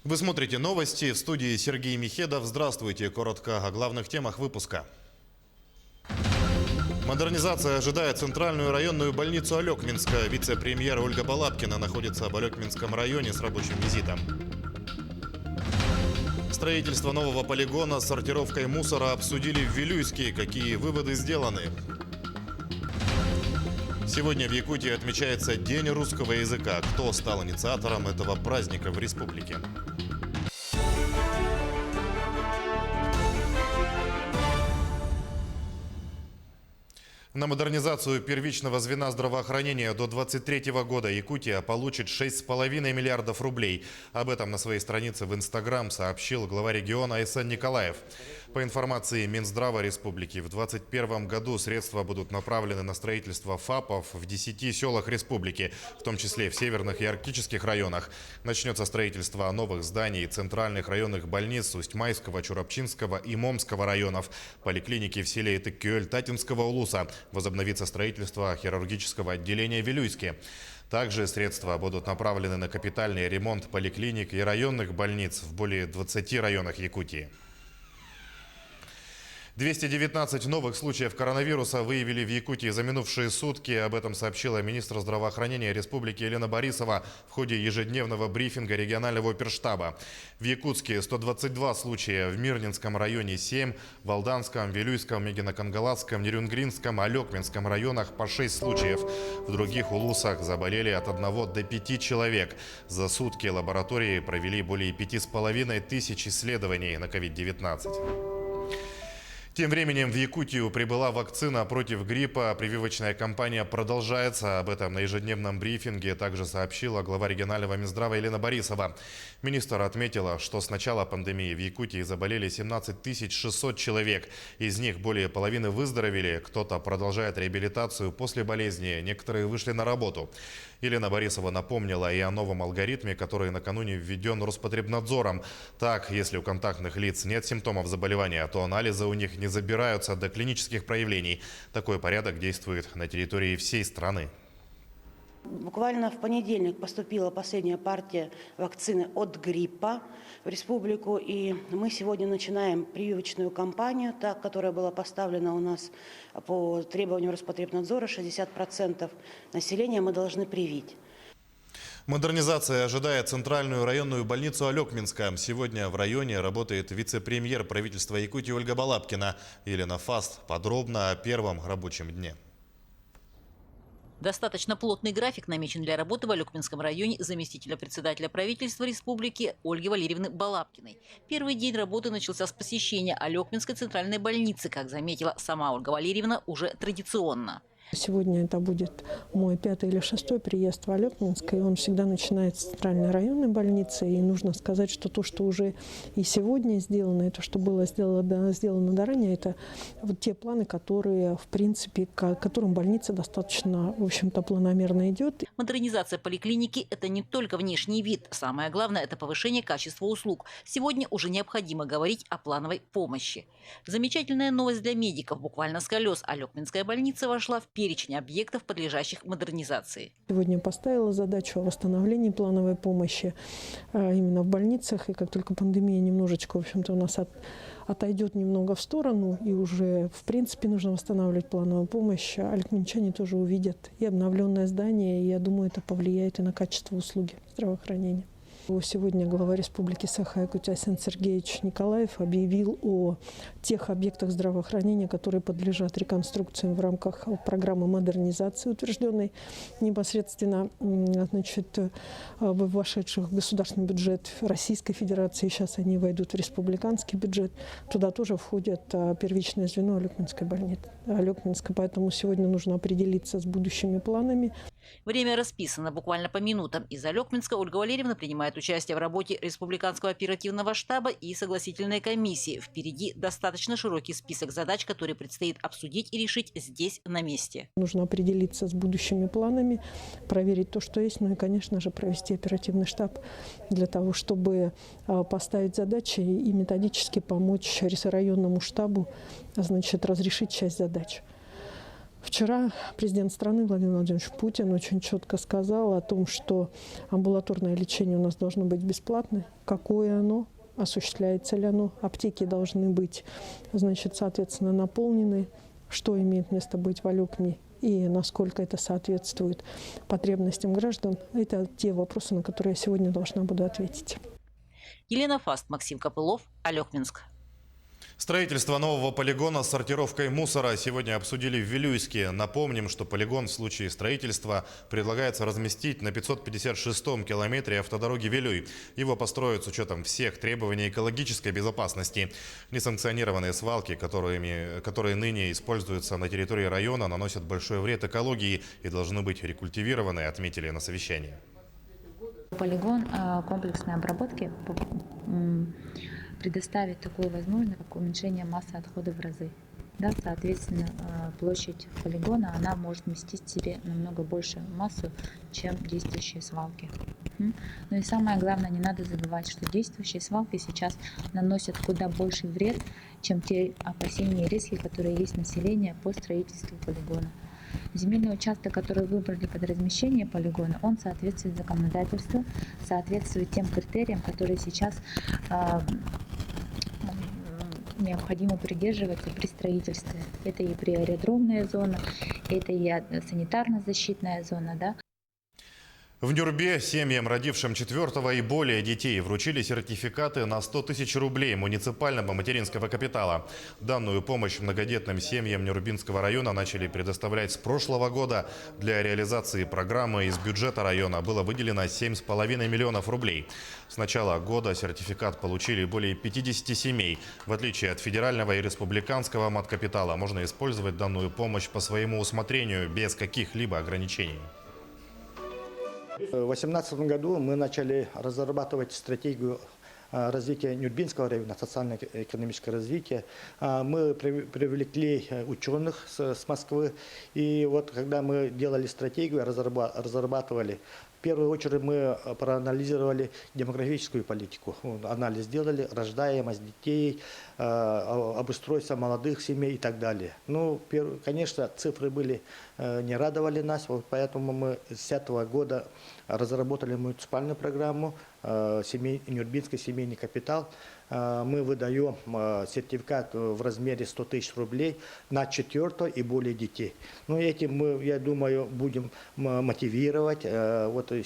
Вы смотрите новости. В студии Сергей Михедов. Здравствуйте. Коротко о главных темах выпуска. Модернизация ожидает центральную районную больницу Алекминска. Вице-премьер Ольга Балабкина находится в Алекминском районе с рабочим визитом. Строительство нового полигона с сортировкой мусора обсудили в Вилюйске. Какие выводы сделаны? Сегодня в Якутии отмечается День русского языка. Кто стал инициатором этого праздника в республике? На модернизацию первичного звена здравоохранения до 2023 года Якутия получит 6,5 миллиардов рублей. Об этом на своей странице в Инстаграм сообщил глава региона Айсан Николаев. По информации Минздрава республики, в 2021 году средства будут направлены на строительство ФАПов в 10 селах республики, в том числе в северных и арктических районах. Начнется строительство новых зданий центральных районных больниц Усть-Майского, Чурапчинского и Момского районов, поликлиники в селе Итыккёль, Татинского улуса. Возобновится строительство хирургического отделения в Вилюйске. Также средства будут направлены на капитальный ремонт поликлиник и районных больниц в более 20 районах Якутии. 219 новых случаев коронавируса выявили в Якутии за минувшие сутки. Об этом сообщила министр здравоохранения республики Елена Борисова в ходе ежедневного брифинга регионального оперштаба. В Якутске 122 случая, в Мирнинском районе 7, в Алданском, Вилюйском, Мегино-Кангаласском, Нерюнгринском, Алекминском районах по 6 случаев. В других улусах заболели от 1 до 5 человек. За сутки лаборатории провели более 5500 исследований на COVID-19. Тем временем в Якутию прибыла вакцина против гриппа. Прививочная кампания продолжается. Об этом на ежедневном брифинге также сообщила глава регионального Минздрава Елена Борисова. Министр отметила, что с начала пандемии в Якутии заболели 17 600 человек. Из них более половины выздоровели. Кто-то продолжает реабилитацию после болезни. Некоторые вышли на работу. Елена Борисова напомнила и о новом алгоритме, который накануне введен Роспотребнадзором. Так, если у контактных лиц нет симптомов заболевания, то анализы у них не забираются до клинических проявлений. Такой порядок действует на территории всей страны. Буквально в понедельник поступила последняя партия вакцины от гриппа в республику. И мы сегодня начинаем прививочную кампанию, которая была поставлена у нас по требованию Роспотребнадзора. 60% населения мы должны привить. Модернизация ожидает центральную районную больницу Алекминска. Сегодня в районе работает вице-премьер правительства Якутии Ольга Балабкина. Елена Фаст подробно о первом рабочем дне. Достаточно плотный график намечен для работы в Алекминском районе заместителя председателя правительства республики Ольги Валерьевны Балабкиной. Первый день работы начался с посещения Алекминской центральной больницы, как заметила сама Ольга Валерьевна, уже традиционно. Сегодня это будет мой 5-й или 6-й приезд в Алекминск, и он всегда начинается с центральной районной больницы. И нужно сказать, что то, что уже и сегодня сделано, и то, что было сделано ранее, это вот те планы, которые, в принципе, к которым больница достаточно, в общем-то, планомерно идет. Модернизация поликлиники – это не только внешний вид. Самое главное – это повышение качества услуг. Сегодня уже необходимо говорить о плановой помощи. Замечательная новость для медиков. Буквально с колес Алекминская больница вошла в перечень объектов, подлежащих модернизации. Сегодня поставила задачу о восстановлении плановой помощи именно в больницах. И как только пандемия немножечко, в общем-то, у нас отойдет немного в сторону, и уже, в принципе, нужно восстанавливать плановую помощь, алекминчане тоже увидят и обновленное здание, и я думаю, это повлияет и на качество услуги здравоохранения. Сегодня глава республики Саха-Якутия Айсан Сергеевич Николаев объявил о тех объектах здравоохранения, которые подлежат реконструкциям в рамках программы модернизации, утвержденной непосредственно вошедших в государственный бюджет Российской Федерации. Сейчас они войдут в республиканский бюджет. Туда тоже входит первичное звено Алекминской больницы. Поэтому сегодня нужно определиться с будущими планами. Время расписано буквально по минутам. Из Алекминска Ольга Валерьевна принимает участие в работе Республиканского оперативного штаба и согласительной комиссии. Впереди достаточно широкий список задач, которые предстоит обсудить и решить здесь, на месте. Нужно определиться с будущими планами, проверить то, что есть, ну и, конечно же, провести оперативный штаб для того, чтобы поставить задачи и методически помочь районному штабу, разрешить часть задач. Вчера президент страны Владимир Владимирович Путин очень четко сказал о том, что амбулаторное лечение у нас должно быть бесплатное. Какое оно? Осуществляется ли оно? Аптеки должны быть, значит, соответственно, наполнены. Что имеет место быть в Алюкме и насколько это соответствует потребностям граждан? Это те вопросы, на которые я сегодня должна буду ответить. Елена Фаст, Максим Копылов, Алекминск. Строительство нового полигона с сортировкой мусора сегодня обсудили в Вилюйске. Напомним, что полигон в случае строительства предлагается разместить на 556-м километре автодороги Вилюй. Его построят с учетом всех требований экологической безопасности. Несанкционированные свалки, которые ныне используются на территории района, наносят большой вред экологии и должны быть рекультивированы, отметили на совещании. Полигон комплексной обработки предоставит такую возможность, как уменьшение массы отходов в разы. Да, соответственно, площадь полигона она может вместить в себе намного большую массу, чем действующие свалки. Ну и самое главное, не надо забывать, что действующие свалки сейчас наносят куда больший вред, чем те опасения и риски, которые есть население по строительству полигона. Земельный участок, который выбрали под размещение полигона, он соответствует законодательству, соответствует тем критериям, которые сейчас необходимо придерживаться при строительстве. Это и приаэродромная зона, это и санитарно-защитная зона, да. В Нюрбе семьям, родившим 4-го и более детей, вручили сертификаты на 100 тысяч рублей муниципального материнского капитала. Данную помощь многодетным семьям Нюрбинского района начали предоставлять с прошлого года. Для реализации программы из бюджета района было выделено 7,5 миллионов рублей. С начала года сертификат получили более 50 семей. В отличие от федерального и республиканского маткапитала, можно использовать данную помощь по своему усмотрению без каких-либо ограничений. В 2018 году мы начали разрабатывать стратегию развития Нюрбинского района, социально-экономическое развитие. Мы привлекли ученых с Москвы. И вот когда мы делали стратегию, разрабатывали, в первую очередь мы проанализировали демографическую политику. Анализ сделали, рождаемость детей, обустройство молодых семей и так далее. Ну, конечно, цифры не радовали нас, поэтому мы с этого года разработали муниципальную программу «Нюрбинский семейный капитал». Мы выдаем сертификат в размере 100 тысяч рублей на 4 и более детей. Ну, этим мы, я думаю, будем мотивировать,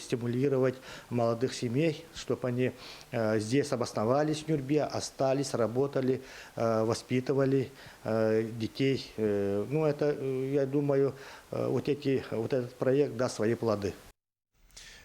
стимулировать молодых семей, чтобы они здесь обосновались в Нюрбе, остались, работали, воспитывали детей. Ну, это, я думаю, этот проект даст свои плоды.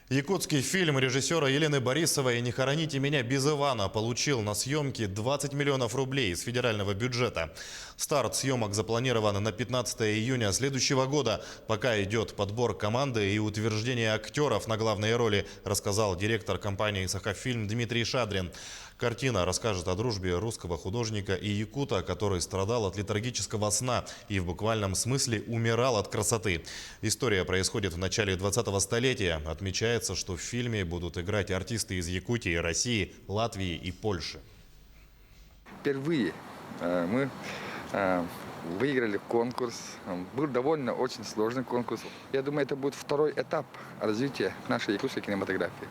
Якутский фильм режиссера Елены Борисовой «Не хороните меня без Ивана» получил на съемки 20 миллионов рублей из федерального бюджета. Старт съемок запланирован на 15 июня следующего года. Пока идет подбор команды и утверждение актеров на главные роли, рассказал директор компании «Сахафильм» Дмитрий Шадрин. Картина расскажет о дружбе русского художника и якута, который страдал от летаргического сна и в буквальном смысле умирал от красоты. История происходит в начале 20-го столетия. Отмечается, что в фильме будут играть артисты из Якутии, России, Латвии и Польши. Впервые мы выиграли конкурс. Был довольно очень сложный конкурс. Я думаю, это будет второй этап развития нашей якутской кинематографии,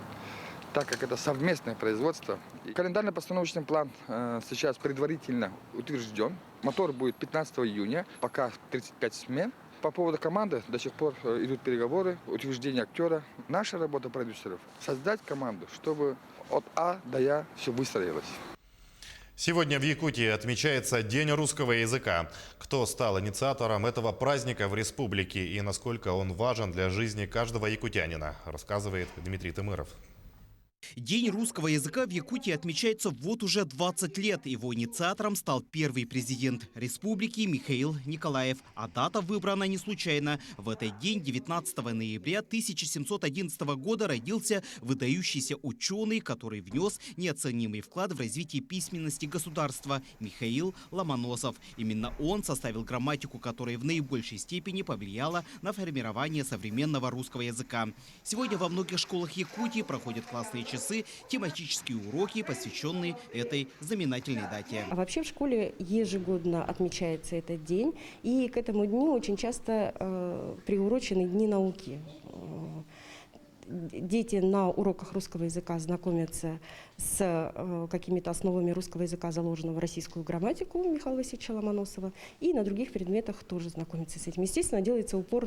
так как это совместное производство. Календарно-постановочный план сейчас предварительно утвержден. Мотор будет 15 июня, пока 35 смен. По поводу команды до сих пор идут переговоры, утверждение актера. Наша работа продюсеров – создать команду, чтобы от А до Я все выстроилось. Сегодня в Якутии отмечается День русского языка. Кто стал инициатором этого праздника в республике и насколько он важен для жизни каждого якутянина, рассказывает Дмитрий Тымыров. День русского языка в Якутии отмечается вот уже 20 лет. Его инициатором стал первый президент республики Михаил Николаев. А дата выбрана не случайно. В этот день, 19 ноября 1711 года, родился выдающийся ученый, который внес неоценимый вклад в развитие письменности государства – Михаил Ломоносов. Именно он составил грамматику, которая в наибольшей степени повлияла на формирование современного русского языка. Сегодня во многих школах Якутии проходят классные часы тематические уроки, посвященные этой знаменательной дате. А вообще в школе ежегодно отмечается этот день, и к этому дню очень часто приурочены Дни науки. Дети на уроках русского языка знакомятся с какими-то основами русского языка, заложенного в российскую грамматику Михаила Васильевича Ломоносова, и на других предметах тоже знакомятся с этим. Естественно, делается упор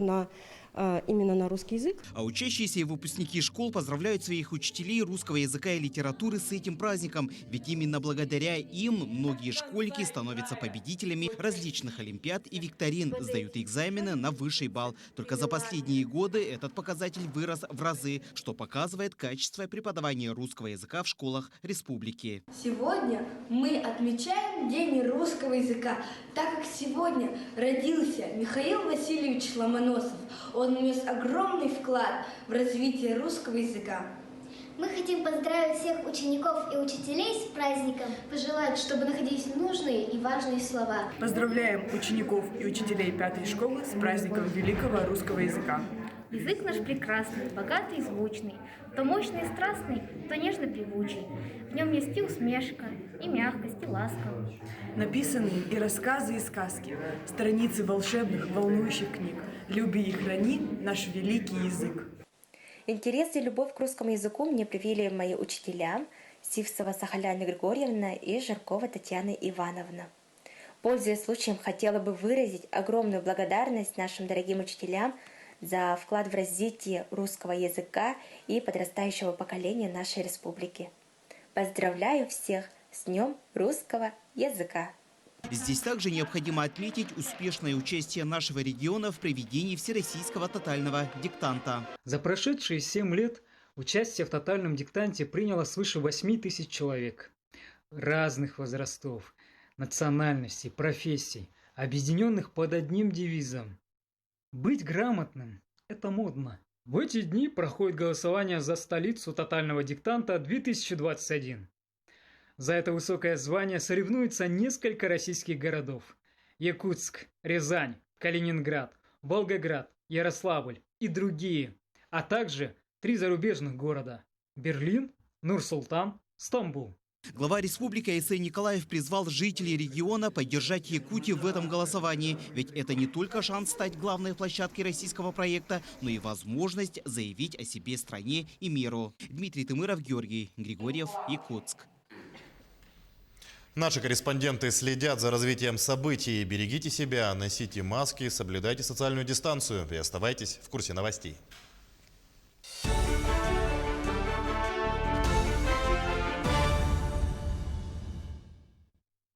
именно на русский язык. А учащиеся и выпускники школ поздравляют своих учителей русского языка и литературы с этим праздником, ведь именно благодаря им многие школьники становятся победителями различных олимпиад и викторин, сдают экзамены на высший балл. Только за последние годы этот показатель вырос в разы, что показывает качество преподавания русского языка в школах республики. Сегодня мы отмечаем День русского языка, так как сегодня родился Михаил Васильевич Ломоносов. Он внес огромный вклад в развитие русского языка. Мы хотим поздравить всех учеников и учителей с праздником, пожелать, чтобы находились нужные и важные слова. Поздравляем учеников и учителей 5-й школы с праздником великого русского языка. Язык наш прекрасный, богатый и звучный, то мощный и страстный, то нежно-певучий. В нем есть и усмешка, и мягкость, и ласка. Написаны и рассказы, и сказки, страницы волшебных, волнующих книг. Люби и храни наш великий язык. Интерес и любовь к русскому языку мне привили мои учителя Сивцева Сахаляна Григорьевна и Жаркова Татьяна Ивановна. Пользуясь случаем, хотела бы выразить огромную благодарность нашим дорогим учителям за вклад в развитие русского языка и подрастающего поколения нашей республики. Поздравляю всех с Днем русского языка! Здесь также необходимо отметить успешное участие нашего региона в проведении всероссийского тотального диктанта. За прошедшие 7 лет участие в тотальном диктанте приняло свыше 8 тысяч человек. Разных возрастов, национальностей, профессий, объединенных под одним девизом. Быть грамотным – это модно. В эти дни проходит голосование за столицу тотального диктанта 2021. За это высокое звание соревнуются несколько российских городов: Якутск, Рязань, Калининград, Волгоград, Ярославль и другие, а также 3 зарубежных города – Берлин, Нур-Султан, Стамбул. Глава республики Айсей Николаев призвал жителей региона поддержать Якутию в этом голосовании, ведь это не только шанс стать главной площадкой российского проекта, но и возможность заявить о себе стране и миру. Дмитрий Тымыров, Георгий Григорьев, Якутск. Наши корреспонденты следят за развитием событий. Берегите себя, носите маски, соблюдайте социальную дистанцию и оставайтесь в курсе новостей.